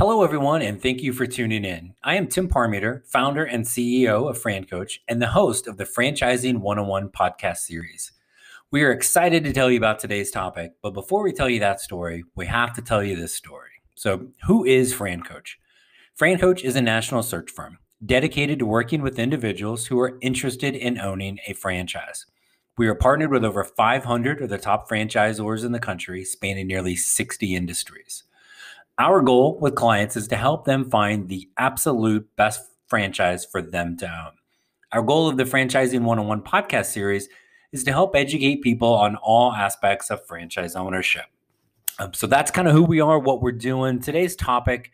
Hello, everyone, and thank you for tuning in. I am Tim Parmeter, founder and CEO of FranCoach and the host of the Franchising 101 podcast series. We are excited to tell you about today's topic, but before we tell you that story, we have to tell you this story. So, who is FranCoach? FranCoach is a national search firm dedicated to working with individuals who are interested in owning a franchise. We are partnered with over 500 of the top franchisors in the country, spanning nearly 60 industries. Our goal with clients is to help them find the absolute best franchise for them to own. Our goal of the Franchising 101 podcast series is to help educate people on all aspects of franchise ownership. So that's kind of who we are, what we're doing. Today's topic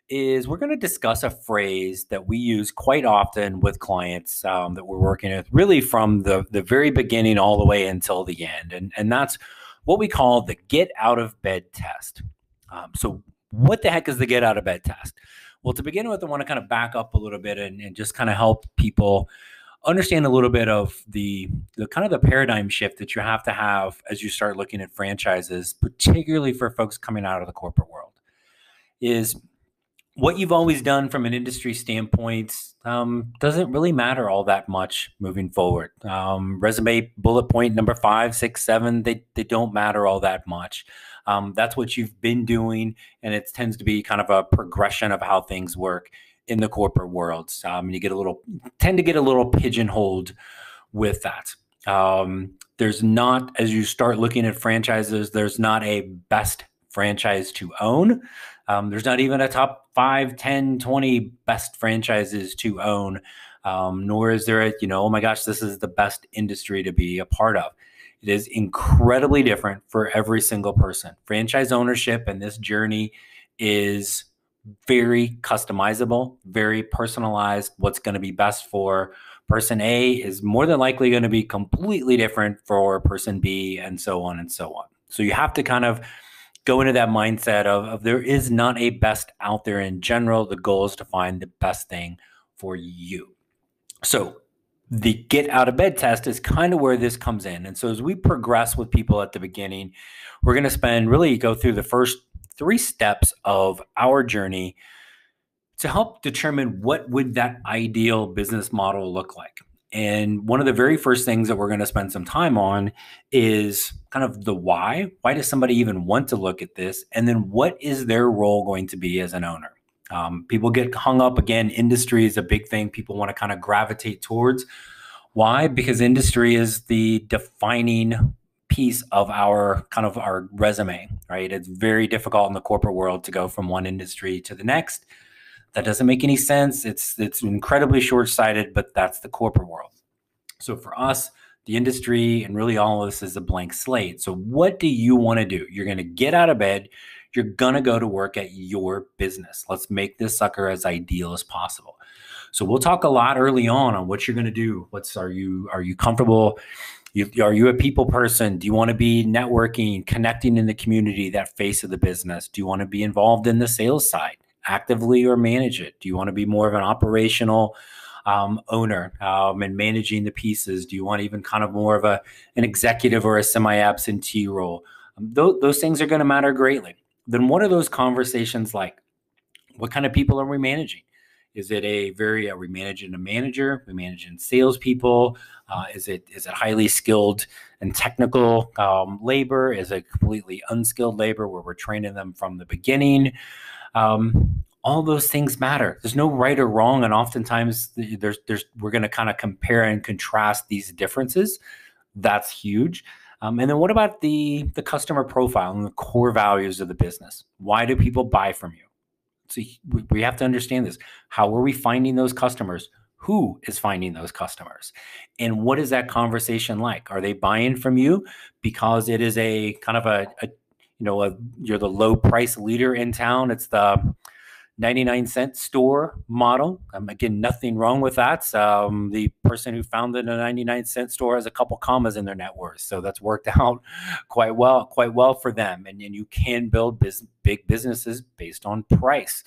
is we're going to discuss a phrase that we use quite often with clients that we're working with, really from the very beginning all the way until the end. And that's what we call the get out of bed test. So what the heck is the get out of bed test? Well, to begin with, I want to kind of back up a little bit and just kind of help people understand a little bit of the kind of the paradigm shift that you have to have as you start looking at franchises, particularly for folks coming out of the corporate world, is what you've always done from an industry standpoint doesn't really matter all that much moving forward. Resume bullet point number 5, 6, 7, they don't matter all that much. That's what you've been doing, and it tends to be kind of a progression of how things work in the corporate world. And you tend to get a little pigeonholed with that. There's not, as you start looking at franchises, there's not a best franchise to own. There's not even a top 5, 10, 20 best franchises to own, nor is there oh my gosh, this is the best industry to be a part of. It is incredibly different for every single person. Franchise ownership and this journey is very customizable, very personalized. What's going to be best for person A is more than likely going to be completely different for person B, and so on and so on. So you have to kind of go into that mindset of there is not a best out there in general. The goal is to find the best thing for you. So the get out of bed test is kind of where this comes in. And so as we progress with people at the beginning, we're going to go through the first 3 steps of our journey to help determine what would that ideal business model look like. And one of the very first things that we're going to spend some time on is kind of the why. Why does somebody even want to look at this? And then what is their role going to be as an owner? People get hung up. Again, industry is a big thing people want to kind of gravitate towards. Why? Because industry is the defining piece of our resume, right? It's very difficult in the corporate world to go from one industry to the next. That doesn't make any sense. It's incredibly short-sighted, but that's the corporate world. So for us, the industry and really all of this is a blank slate. So what do you want to do? You're going to get out of bed. You're going to go to work at your business. Let's make this sucker as ideal as possible. So we'll talk a lot early on what you're going to do. Are you comfortable? Are you a people person? Do you want to be networking, connecting in the community, that face of the business? Do you want to be involved in the sales side, actively or manage it? Do you want to be more of an operational owner and managing the pieces? Do you want even kind of more of an executive or a semi-absentee role? Those things are going to matter greatly. Then what are those conversations like? What kind of people are we managing? Is it are we managing a manager? Are we managing salespeople? Is it highly skilled and technical labor? Is it completely unskilled labor where we're training them from the beginning? All those things matter. There's no right or wrong, and oftentimes we're going to kind of compare and contrast these differences. That's huge. And then what about the customer profile and the core values of the business? Why do people buy from you? So we have to understand this. How are we finding those customers? Who is finding those customers? And what is that conversation like? Are they buying from you because it is a kind of you're the low price leader in town? It's the 99-cent store model. Again, nothing wrong with that. The person who founded a 99-cent store has a couple commas in their net worth. So that's worked out quite well for them. And you can build big businesses based on price.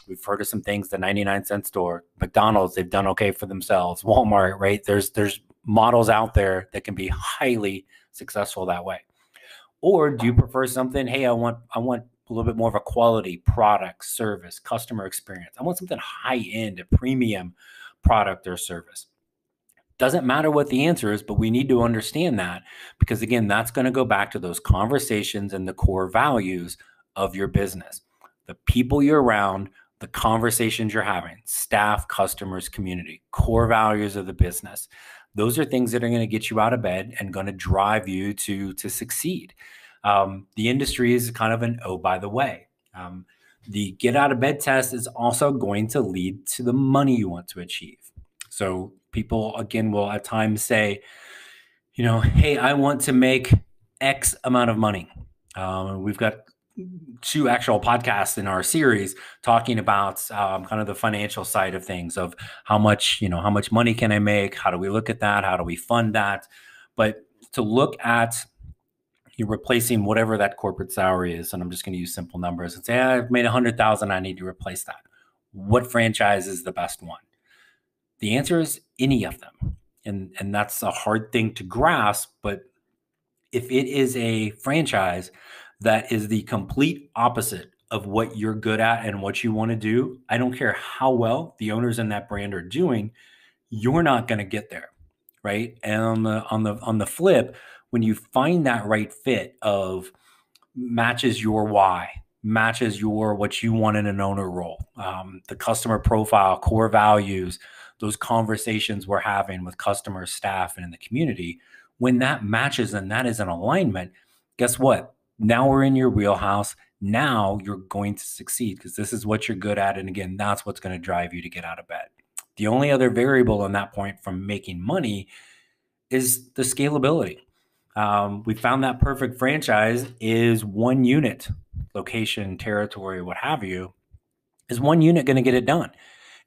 We've heard of some things, the 99-cent store, McDonald's, they've done okay for themselves. Walmart, right? There's models out there that can be highly successful that way. Or do you prefer something, hey, I want a little bit more of a quality product, service, customer experience. I want something high-end, a premium product or service. Doesn't matter what the answer is, but we need to understand that, because again, that's going to go back to those conversations and the core values of your business, the people you're around, the conversations you're having, staff, customers, community, core values of the business. Those are things that are going to get you out of bed and going to drive you to succeed. The industry is kind of an, oh, by the way. The get out of bed test is also going to lead to the money you want to achieve. So people, again, will at times say, hey, I want to make X amount of money. We've got 2 actual podcasts in our series talking about kind of the financial side of things, of how much money can I make? How do we look at that? How do we fund that? But to look at you're replacing whatever that corporate salary is, and I'm just going to use simple numbers and say, I've made 100,000, I need to replace that. What franchise is the best one? The answer is any of them. And that's a hard thing to grasp, but if it is a franchise that is the complete opposite of what you're good at and what you want to do, I don't care how well the owners in that brand are doing, you're not going to get there, right? And on the flip, when you find that right fit of matches your why, matches what you want in an owner role, the customer profile, core values, those conversations we're having with customers, staff, and in the community, when that matches and that is in alignment, guess what? Now we're in your wheelhouse. Now you're going to succeed because this is what you're good at. And again, that's what's going to drive you to get out of bed. The only other variable on that point from making money is the scalability. We found that perfect franchise is 1 unit, location, territory, what have you. Is 1 unit going to get it done?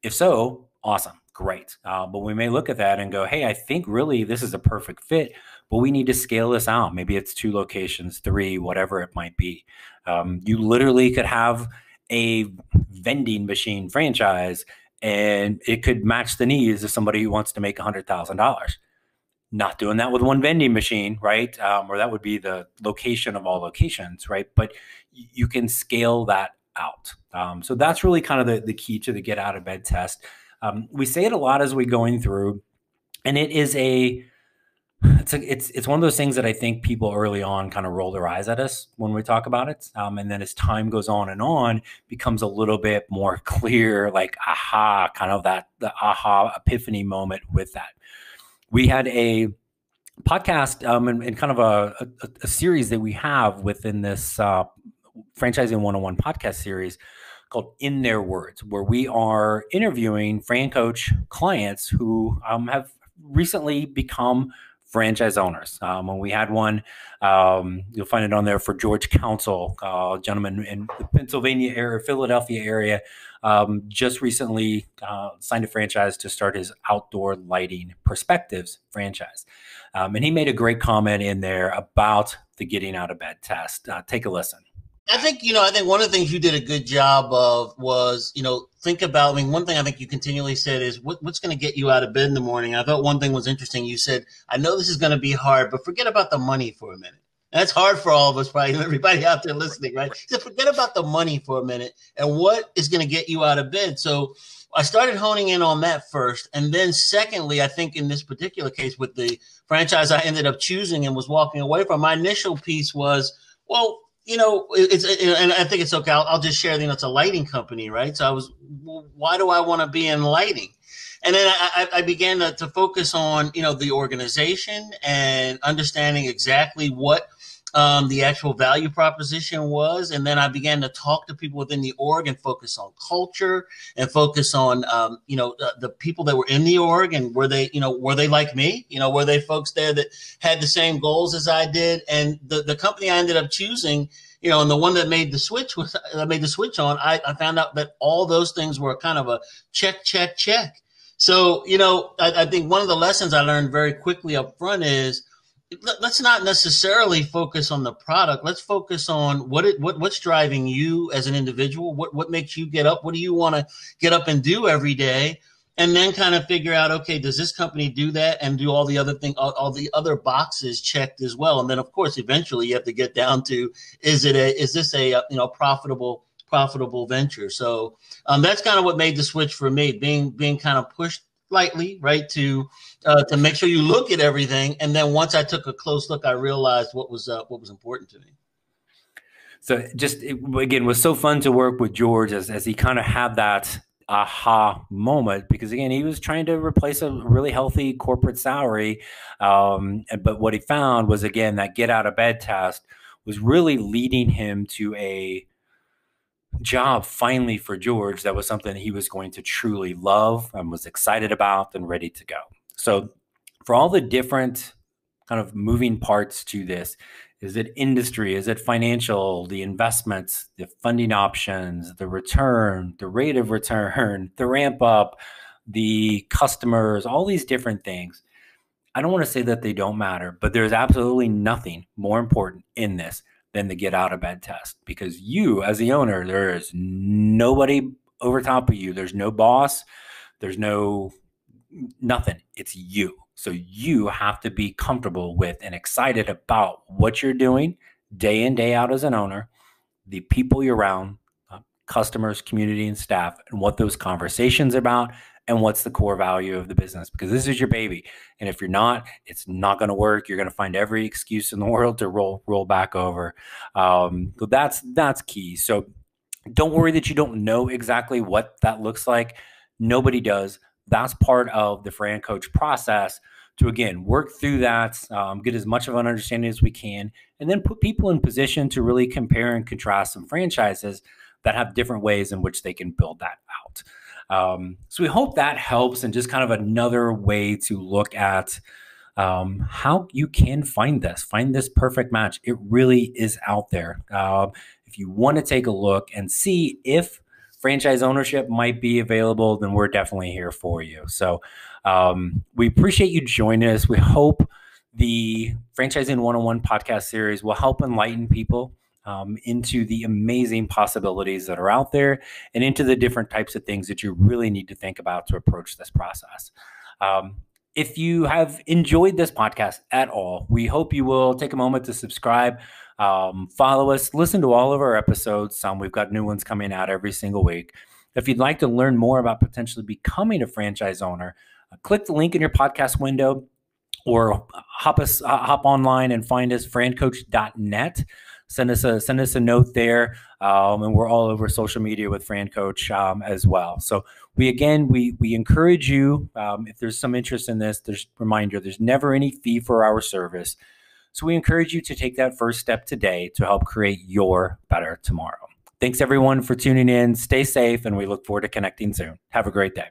If so, awesome, great. But we may look at that and go, hey, I think really this is a perfect fit, but we need to scale this out. Maybe it's 2 locations, 3, whatever it might be. You literally could have a vending machine franchise and it could match the needs of somebody who wants to make $100,000. Not doing that with 1 vending machine, right? Or that would be the location of all locations, right? But you can scale that out. So that's really kind of the key to the get out of bed test. We say it a lot as we're going through, and it is it's one of those things that I think people early on kind of roll their eyes at us when we talk about it. And then as time goes on and on, becomes a little bit more clear, like aha, kind of the aha epiphany moment with that. We had a podcast and kind of a series that we have within this Franchising 101 podcast series called In Their Words, where we are interviewing FranCoach clients who have recently become franchise owners. When we had one, you'll find it on there for George Council, a gentleman in the Pennsylvania area, Philadelphia area, just recently signed a franchise to start his outdoor lighting perspectives franchise. And he made a great comment in there about the getting out of bed test. Take a listen. I think one of the things you did a good job of was, think about, one thing I think you continually said is what's going to get you out of bed in the morning. I thought one thing was interesting. You said, I know this is going to be hard, but forget about the money for a minute. And that's hard for all of us, probably everybody out there listening, right? So forget about the money for a minute and what is going to get you out of bed. So I started honing in on that first. And then secondly, I think in this particular case with the franchise I ended up choosing and was walking away from, my initial piece was, well, and I think it's okay. I'll just share, it's a lighting company, right? So why do I want to be in lighting? And then I began to focus on, the organization and understanding exactly what the actual value proposition was. And then I began to talk to people within the org and focus on culture and focus on, the people that were in the org and were they like me? Were they folks there that had the same goals as I did? And the company I ended up choosing, and the one that made the switch on, I found out that all those things were kind of a check, check, check. So, I think one of the lessons I learned very quickly up front is, let's not necessarily focus on the product. Let's focus on what's driving you as an individual. What makes you get up? What do you want to get up and do every day? and then kind of figure out, okay, does this company do that, and do all the other all the other boxes checked as well. And then of course eventually you have to get down to, is this a profitable venture? So that's kind of what made the switch for me, being kind of pushed lightly, right, to make sure you look at everything. And then once I took a close look, I realized what was important to me. So just, again, was so fun to work with George as he kind of had that aha moment, because again, he was trying to replace a really healthy corporate salary. But what he found was, again, that get out of bed test was really leading him to a job finally for George that was something he was going to truly love and was excited about and ready to go. So for all the different kind of moving parts to this, is it industry? Is it financial? The investments, the funding options, the return, the rate of return, the ramp up, the customers, all these different things. I don't want to say that they don't matter, but there's absolutely nothing more important in this than the get out of bed test, because you as the owner, there is nobody over top of you. There's no boss. There's nothing. It's you. So you have to be comfortable with and excited about what you're doing day in, day out as an owner, the people you're around, customers, community, and staff, and what those conversations are about, and what's the core value of the business, because this is your baby. And if you're not, it's not going to work. You're going to find every excuse in the world to roll back over. So that's key. So don't worry that you don't know exactly what that looks like. Nobody does. That's part of the FranCoach process to, again, work through that, get as much of an understanding as we can, and then put people in position to really compare and contrast some franchises that have different ways in which they can build that out. So we hope that helps, and just kind of another way to look at how you can find this perfect match. It really is out there. If you want to take a look and see if franchise ownership might be available, then we're definitely here for you. So we appreciate you joining us. We hope the Franchising 101 podcast series will help enlighten people into the amazing possibilities that are out there, and into the different types of things that you really need to think about to approach this process. If you have enjoyed this podcast at all, we hope you will take a moment to subscribe, follow us, listen to all of our episodes. We've got new ones coming out every single week. If you'd like to learn more about potentially becoming a franchise owner, click the link in your podcast window, or hop online and find us, francoach.net. Send us a note there, and we're all over social media with FranCoach as well. So we encourage you, if there's some interest in this, reminder, there's never any fee for our service. So we encourage you to take that first step today to help create your better tomorrow. Thanks everyone for tuning in. Stay safe, and we look forward to connecting soon. Have a great day.